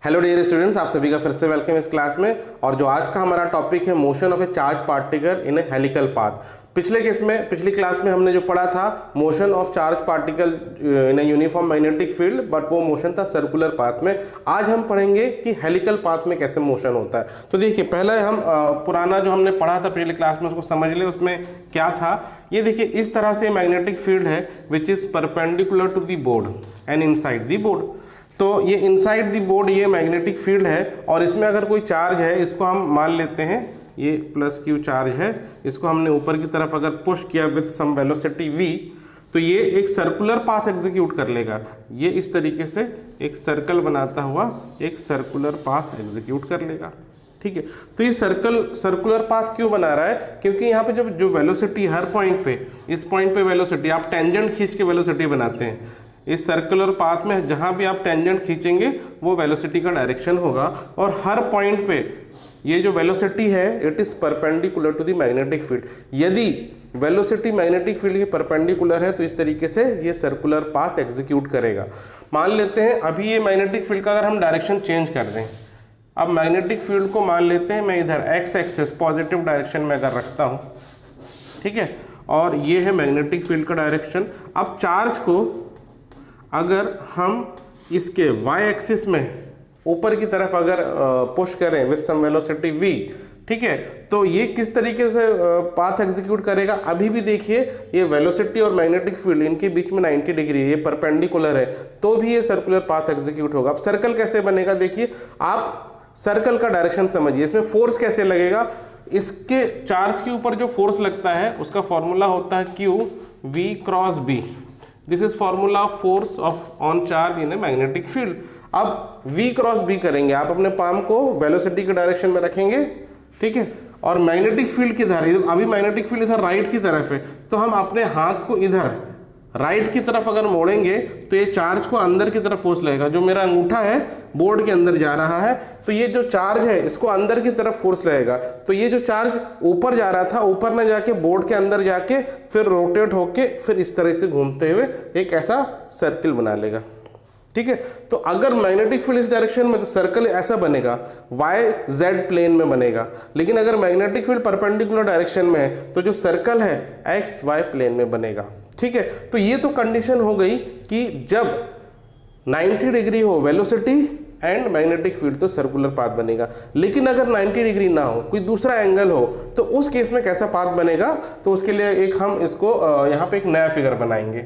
Hello dear students, आप सभी का फिर से वेलकम इस क्लास में। और जो आज का हमारा टॉपिक है motion of A charge particle in A helical path. पिछली क्लास में हमने जो पढ़ा था motion of charge particle in a uniform magnetic field, but वो मोशन था सर्कुलर पाथ में। आज हम पढ़ेंगे कि हेलिकल पाथ में कैसे मोशन होता है। तो देखिए, पहले हम पुराना जो हमने पढ़ा था पिछली क्लास में उसको समझ ले, उसमें क्या था। ये देखिए, इस तरह से मैग्नेटिक फील्ड है which is perpendicular to the board and inside the board. तो ये इनसाइड द बोर्ड ये मैग्नेटिक फील्ड है, और इसमें अगर कोई चार्ज है, इसको हम मान लेते हैं ये प्लस क्यू चार्ज है, इसको हमने ऊपर की तरफ अगर पुश किया विद सम वेलोसिटी v, तो ये एक सर्कुलर पाथ एग्जीक्यूट कर लेगा। ये इस तरीके से एक सर्कल बनाता हुआ एक सर्कुलर पाथ एग्जीक्यूट कर लेगा। ठीक है, तो ये सर्कुलर पाथ क्यों बना रहा है? क्योंकि यहाँ पे जब जो वेलोसिटी हर पॉइंट पे, इस पॉइंट पे वेलोसिटी आप टेंजेंट खींच के वेलोसिटी बनाते हैं। इस सर्कुलर पाथ में जहां भी आप टेंजेंट खींचेंगे वो वेलोसिटी का डायरेक्शन होगा, और हर पॉइंट पे ये जो वेलोसिटी है it is perpendicular to the magnetic field. यदि वेलोसिटी मैग्नेटिक फील्ड की परपेंडिकुलर है तो इस तरीके से ये सर्कुलर पाथ एग्जीक्यूट करेगा। मान लेते हैं अभी ये मैग्नेटिक फील्ड का अगर हम डायरेक्शन चेंज कर दें, अब मैग्नेटिक फील्ड को मान लेते हैं मैं इधर एक्स एक्सिस पॉजिटिव डायरेक्शन में अगर रखता हूं, ठीक है, और ये है मैग्नेटिक फील्ड का डायरेक्शन। अब चार्ज को अगर हम इसके y एक्सिस में ऊपर की तरफ अगर पुश करें विद सम वेलोसिटी v, ठीक है, तो ये किस तरीके से पाथ एग्जीक्यूट करेगा? अभी भी देखिए, ये वेलोसिटी और मैग्नेटिक फील्ड इनके बीच में 90 डिग्री है, ये परपेंडिकुलर है, तो भी ये सर्कुलर पाथ एग्जीक्यूट होगा। अब सर्कल कैसे बनेगा? देखिए, आप सर्कल का डायरेक्शन समझिए, इसमें फोर्स कैसे लगेगा। इसके चार्ज के ऊपर जो फोर्स लगता है उसका फॉर्मूला होता है Q v cross b। This is formula of force of on charge in a magnetic field. अब v क्रॉस b करेंगे, आप अपने पाम को वेलोसिटी के डायरेक्शन में रखेंगे, ठीक है, और मैग्नेटिक फील्ड किधर है? अभी मैग्नेटिक फील्ड इधर राइट की तरफ है, तो हम अपने हाथ को इधर राइट की तरफ अगर मोड़ेंगे तो ये चार्ज को अंदर की तरफ फोर्स लगेगा। जो मेरा अंगूठा है बोर्ड के अंदर जा रहा है, तो ये जो चार्ज है इसको अंदर की तरफ फोर्स लगेगा। तो ये जो चार्ज ऊपर जा रहा था, ऊपर न जाके बोर्ड के अंदर जाके फिर रोटेट होके फिर इस तरह से घूमते हुए एक ऐसा सर्किल बना लेगा। ठीक है, तो अगर मैग्नेटिक फील्ड इस डायरेक्शन में, तो सर्कल ऐसा बनेगा, YZ प्लेन में बनेगा। लेकिन अगर मैग्नेटिक फील्ड परपेंडिकुलर डायरेक्शन में है तो जो सर्कल है XY प्लेन में बनेगा। ठीक है, तो ये तो कंडीशन हो गई कि जब 90 डिग्री हो वेलोसिटी एंड मैग्नेटिक फील्ड तो सर्कुलर पाथ बनेगा। लेकिन अगर 90 डिग्री ना हो, कोई दूसरा एंगल हो, तो उस केस में कैसा पाथ बनेगा? तो उसके लिए एक हम इसको यहाँ पे एक नया फिगर बनाएंगे।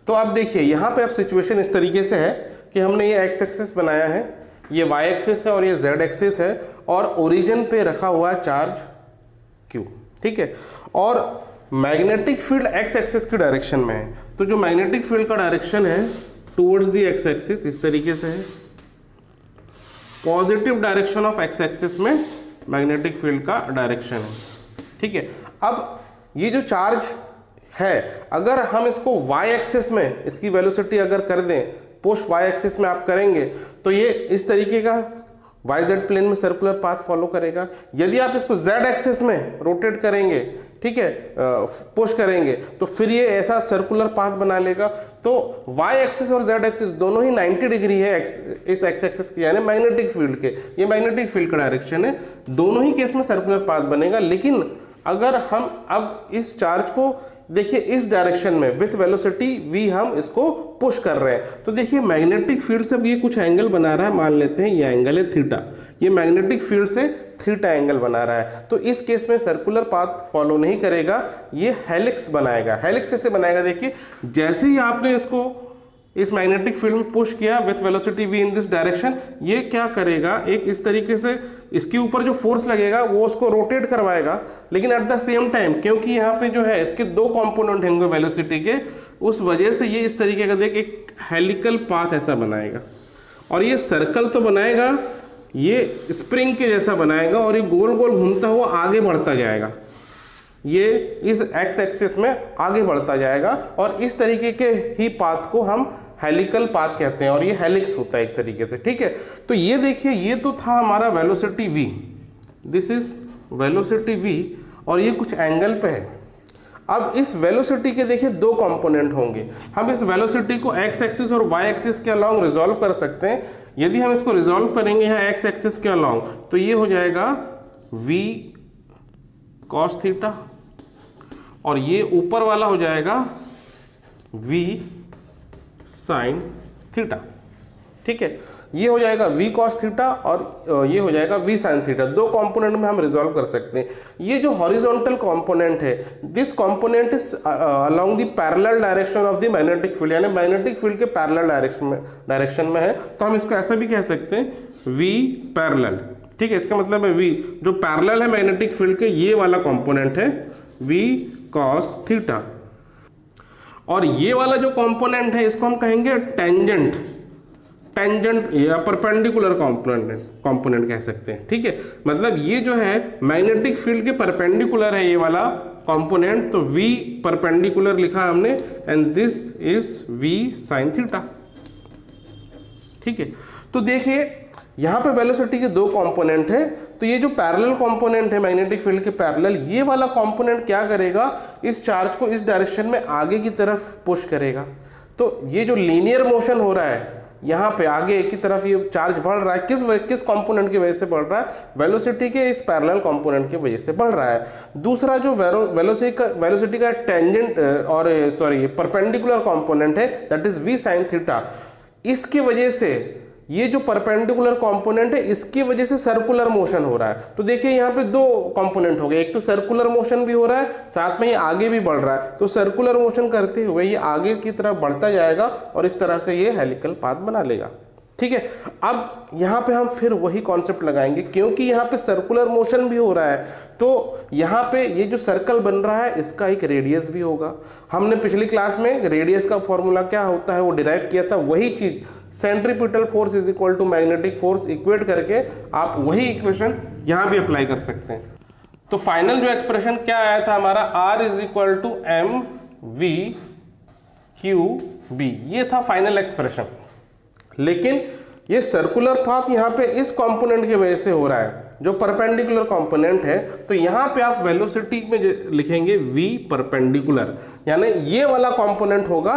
तो अब देखिए, यहाँ पे अब सिचुएशन इस तरीके से है कि हमने ये एक्स एक्सिस बनाया है, ये वाई एक्सिस है और ये जेड एक्सिस है, और ओरिजिन पे रखा हुआ है चार्ज Q। ठीक है, और मैग्नेटिक फील्ड एक्स एक्सिस की डायरेक्शन में है, तो जो मैग्नेटिक फील्ड का डायरेक्शन है टुवर्ड्स द एक्स एक्सिस इस तरीके से है। Positive direction of x axis में मैग्नेटिक फील्ड का डायरेक्शन है। ठीक है, अब ये जो चार्ज है, अगर हम इसको y एक्सिस में इसकी वेलोसिटी अगर कर दें, पुश y एक्सिस में आप करेंगे, तो ये इस तरीके का YZ प्लेन में सर्कुलर पाथ फॉलो करेगा। यदि आप इसको Z एक्सिस में रोटेट करेंगे, ठीक है, पुश करेंगे, तो फिर ये ऐसा सर्कुलर पाथ बना लेगा। तो y एक्सिस और z एक्सिस दोनों ही 90 डिग्री है इस x एक्सिस की, यानी मैग्नेटिक फील्ड के। ये मैग्नेटिक फील्ड का डायरेक्शन है, दोनों ही केस में सर्कुलर पाथ बनेगा। लेकिन अगर हम अब इस चार्ज को देखिए इस डायरेक्शन में विथ वेलोसिटी v हम इसको पुश कर रहे हैं, तो देखिए मैग्नेटिक फील्ड से ये कुछ एंगल बना रहा है। मान लेते हैं ये एंगल है थीटा, ये मैग्नेटिक फील्ड से थीटा एंगल बना रहा है। तो इस केस में सर्कुलर पाथ फॉलो नहीं करेगा, ये हेलिक्स बनाएगा। हेलिक्स कैसे बनाएगा? देखिए, जैसे ही आपने इसको इस मैग्नेटिक फील्ड में पुश किया with velocity v in this direction, ये क्या करेगा, एक इस तरीके से इसके ऊपर जो फोर्स लगेगा वो उसको रोटेट करवाएगा। लेकिन एट द सेम टाइम, क्योंकि यहाँ पे जो है इसके दो कंपोनेंट होंगे वेलोसिटी के, उस वजह से ये इस तरीके का देख एक हेलिकल पाथ ऐसा बनाएगा। और ये सर्कल तो बनाएगा, ये स्प्रिंग के जैसा बनाएगा, और ये गोल गोल घूमता हुआ आगे बढ़ता जाएगा। ये इस एक्स एक्सिस में आगे बढ़ता जाएगा, और इस तरीके के ही पाथ को हम हेलिकल पाथ कहते हैं, और ये हेलिक्स होता है एक तरीके से। ठीक है, तो ये देखिए, ये तो था हमारा velocity v, this is velocity v, और ये कुछ एंगल पे है। अब इस वेलोसिटी के देखिए दो कंपोनेंट होंगे। हम इस वेलोसिटी को एक्स एक्सिस और वाई एक्सिस के अलोंग रिजॉल्व कर सकते हैं। यदि हम इसको रिजॉल्व करेंगे यहाँ एक्स एक्सिस के अलॉन्ग, तो ये हो जाएगा v cos थीटा, और ये ऊपर वाला हो जाएगा v sin थीटा। ठीक है, ये हो जाएगा v cos थीटा और ये हो जाएगा v sin थीटा। दो कंपोनेंट में हम रिजॉल्व कर सकते हैं। ये जो हॉरिजॉन्टल कंपोनेंट है, this component is along the parallel direction of the magnetic field, यानी मैग्नेटिक फील्ड के पैरेलल डायरेक्शन में है, तो हम इसको ऐसा भी कह सकते हैं v पैरेलल। ठीक है, इसका मतलब है v जो पैरेलल है मैग्नेटिक फील्ड के, ये वाला कंपोनेंट है v cos थीटा, और ये वाला जो कंपोनेंट है इसको हम कहेंगे टेंजेंट या परपेंडिकुलर कंपोनेंट कह सकते हैं। ठीक है, मतलब ये जो है मैग्नेटिक फील्ड के परपेंडिकुलर है ये वाला कंपोनेंट, तो v परपेंडिकुलर लिखा हमने, and this is v sin theta. ठीक है, तो देखिए यहाँ पे वेलोसिटी के दो कंपोनेंट है, तो ये जो पैरेलल कंपोनेंट है मैग्नेटिक फील्ड के पैरेलल, ये वाला कंपोनेंट क्या करेगा, इस चार्ज को इस डायरेक्शन में आगे की तरफ पुश करेगा। तो ये जो लीनियर मोशन हो रहा है यहाँ पे आगे की तरफ ये चार्ज बढ़ रहा है, किस कंपोनेंट की वजह से बढ़ रहा है, वेलोसिटी के इस पैरेलल कंपोनेंट की वजह से बढ़ रहा है। दूसरा जो वेलोसिटी का टेंजेंट और परपेंडिकुलर कंपोनेंट है, that is v sin theta, इसकी वजह से ये जो परपेंडिकुलर कंपोनेंट है इसकी वजह से सर्कुलर मोशन हो रहा है। तो देखिए यहाँ पे दो कंपोनेंट हो गए, एक तो सर्कुलर मोशन भी हो रहा है, साथ में ये आगे भी बढ़ रहा है। तो सर्कुलर मोशन करते हुए ये आगे की तरफ बढ़ता जाएगा और इस तरह से ये हेलिकल पाथ बना लेगा। ठीक है, अब यहाँ पे हम फिर वही कॉन्सेप्ट लगाएंगे, क्योंकि यहाँ पे सर्कुलर मोशन भी हो रहा है, तो यहाँ पे ये जो सर्कल बन रहा है इसका एक रेडियस भी होगा। हमने पिछली क्लास में रेडियस का फॉर्मूला क्या होता है वो डिराइव किया था, वही चीज centripetal force is equal to magnetic force equate करके आप वही इक्वेशन यहाँ भी अप्लाई कर सकते हैं। तो फाइनल जो एक्सप्रेशन क्या आया था हमारा, R is equal to M V Q B, ये था फाइनल एक्सप्रेशन। लेकिन ये सर्कुलर पाथ यहाँ पे इस कंपोनेंट की वजह से हो रहा है जो परपेंडिकुलर कंपोनेंट है, तो यहाँ पे आप वेलोसिटी में लिखेंगे v परपेंडिकुलर, यानी ये वाला कंपोनेंट होगा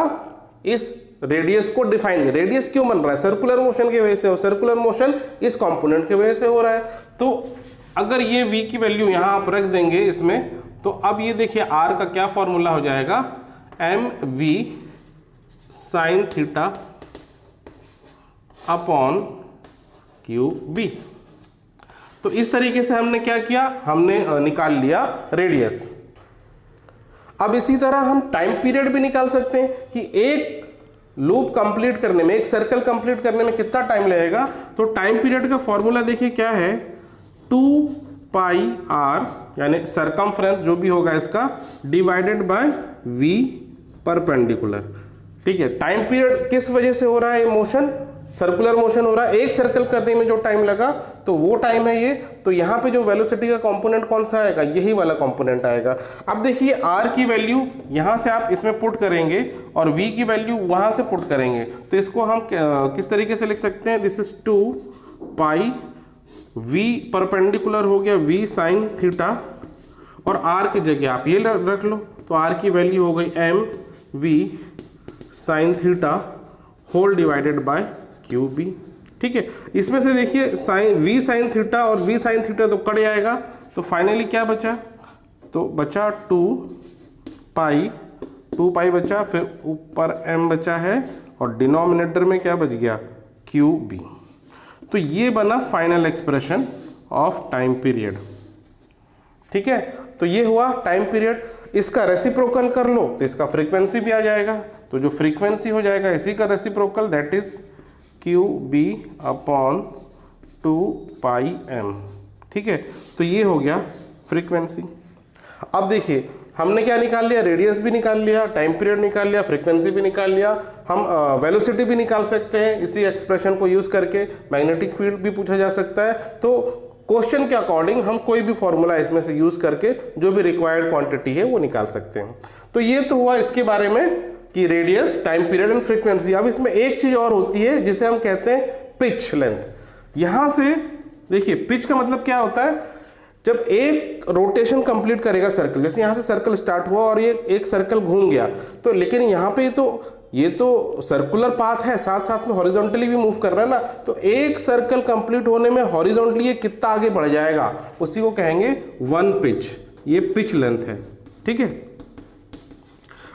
इस रेडियस को डिफाइन। रेडियस क्यों बन रहा है, सर्कुलर मोशन की वजह से, और सर्कुलर मोशन इस कंपोनेंट की वजह से हो रहा है। तो अगर ये v की वैल्यू यहाँ आप रख देंगे इसमें, तो अब ये देखिए r का क्या फॉर्मूला हो जाएगा, M V sine theta upon Q B. तो इस तरीके से हमने क्या किया, हमने निकाल लिया रेडियस। अब इसी तरह हम टाइम पीरियड भी निकाल सकते हैं कि एक लूप कंप्लीट करने में, एक सर्कल कंप्लीट करने में कितना टाइम लगेगा। तो टाइम पीरियड का फॉर्मूला देखिए क्या है, 2 पाई r यानी सरकमफ्रेंस जो भी होगा इसका, डिवाइडेड बाय v परपेंडिकुलर। ठीक है, टाइम पीरियड किस वजह से हो रहा है, मोशन सर्कुलर मोशन हो रहा है, एक सर्कल करने में जो टाइम लगा तो वो टाइम है ये। तो यहाँ पे जो वेलोसिटी का कंपोनेंट कौन सा आएगा, यही वाला कंपोनेंट आएगा। अब देखिए r की वैल्यू यहाँ से आप इसमें पुट करेंगे और v की वैल्यू वहाँ से पुट करेंगे, तो इसको हम किस तरीके से लिख सकते हैं, this is 2 pi v perpendicular हो गया v साइन थीटा, और r की जगह आप ये रख लो, तो r की वैल्यू हो गई M v sine theta whole divided by Q B. ठीक है, इसमें से देखिए साइन v साइन थीटा और v साइन थीटा तो कट जाएगा, तो फाइनली क्या बचा, तो बचा 2 पाई बचा, फिर ऊपर m बचा है और डिनोमिनेटर में क्या बच गया, क्यू बी। तो ये बना final expression of time period. ठीक है, तो ये हुआ टाइम पीरियड। इसका रेसिप्रोकल कर लो तो इसका फ्रीक्वेंसी भी आ जाएगा, तो जो फ्रीक्वेंसी हो जाएगा इसी का reciprocal, that is Q B upon 2 pi M. ठीक है, तो ये हो गया फ्रीक्वेंसी। अब देखिए हमने क्या निकाल लिया, रेडियस भी निकाल लिया, टाइम पीरियड निकाल लिया, फ्रीक्वेंसी भी निकाल लिया, हम वेलोसिटी भी निकाल सकते हैं इसी एक्सप्रेशन को यूज करके, मैग्नेटिक फील्ड भी पूछा जा सकता है। तो क्वेश्चन के अकॉर्डिंग हम कोई भी फॉर्मूला इसमें से यूज करके जो भी रिक्वायर्ड क्वांटिटी है वो निकाल सकते हैं। तो ये तो हुआ इसके बारे में कि radius, time period and frequency. अब इसमें एक चीज और होती है जिसे हम कहते हैं पिच लेंथ। यहां से देखिए पिच का मतलब क्या होता है, जब एक रोटेशन कंप्लीट करेगा सर्कल, जैसे यहां से सर्कल स्टार्ट हुआ और ये एक सर्कल घूम गया, तो लेकिन यहाँ पे तो ये तो सर्कुलर पाथ है, साथ साथ में हॉरिजॉन्टली भी मूव कर रहा है ना, तो एक सर्कल कंप्लीट होने में हॉरिजॉन्टली ये कितना आगे बढ़ जाएगा, उसी को कहेंगे 1 पिच। ये पिच लेंथ है, ठीक है।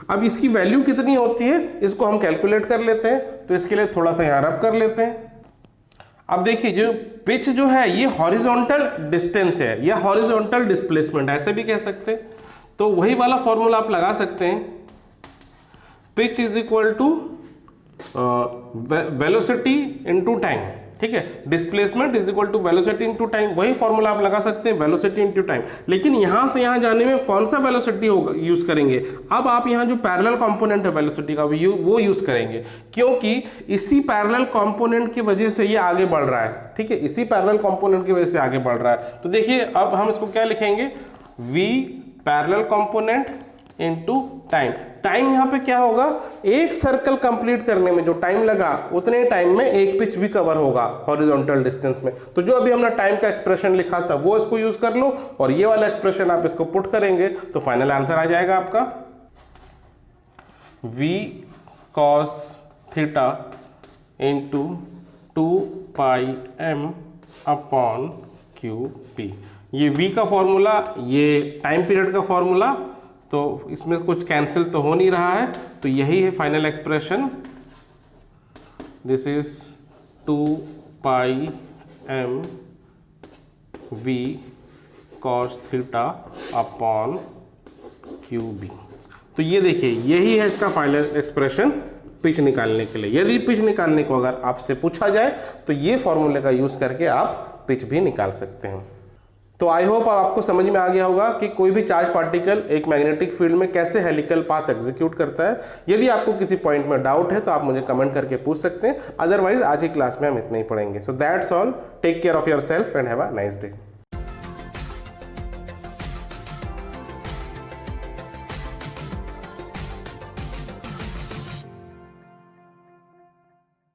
अब इसकी वैल्यू कितनी होती है इसको हम कैलकुलेट कर लेते हैं, तो इसके लिए थोड़ा सा यहाँ रब कर लेते हैं। अब देखिए जो पिच जो है ये हॉरिजॉन्टल डिस्टेंस है या हॉरिजॉन्टल डिस्प्लेसमेंट ऐसे भी कह सकते हैं, तो वही वाला फॉर्मूला आप लगा सकते हैं, pitch is equal to velocity into time, ठीक है। Displacement is equal to velocity into time, वही फॉर्मूला आप लगा सकते हैं, वेलोसिटी इनटू टाइम। लेकिन यहां से यहां जाने में कौन सा वेलोसिटी होगा यूज करेंगे, अब आप यहां जो पैरेलल कंपोनेंट है वेलोसिटी का वो यूज करेंगे, क्योंकि इसी पैरेलल कंपोनेंट की वजह से ये आगे बढ़ रहा है, ठीक है। इसी पैरेलल कंपोनेंट की वजह से आगे बढ़ रहा है। तो देखिए अब हम इसको क्या लिखेंगे, v parallel component into time. Time यहाँ पे क्या होगा, एक सर्कल कंप्लीट करने में जो टाइम लगा उतने टाइम में एक पिच भी कवर होगा हॉरिजॉन्टल डिस्टेंस में। तो जो अभी हमने टाइम का एक्सप्रेशन लिखा था वो इसको यूज कर लो, और ये वाला एक्सप्रेशन आप इसको पुट करेंगे तो फाइनल आंसर आ जाएगा आपका v cos theta into 2πm upon QP। ये v का फॉर्मूला, ये टाइम पीरियड का फॉर्मूला, तो इसमें कुछ कैंसिल तो हो नहीं रहा है, तो यही है final expression. This is 2πm v cos theta upon QB। तो ये देखिए यही है इसका फाइनल एक्सप्रेशन पिच निकालने के लिए। यदि पिच निकालने को अगर आपसे पूछा जाए तो ये फॉर्मूले का यूज करके आप पिच भी निकाल सकते हैं। तो आई होप आपको समझ में आ गया होगा कि कोई भी चार्ज पार्टिकल एक मैग्नेटिक फील्ड में कैसे हेलिकल पाथ एग्जीक्यूट करता है। यदि आपको किसी पॉइंट में डाउट है तो आप मुझे कमेंट करके पूछ सकते हैं, अदरवाइज आज की क्लास में हम इतना ही पढ़ेंगे। So that's all, take care of yourself and have a nice day.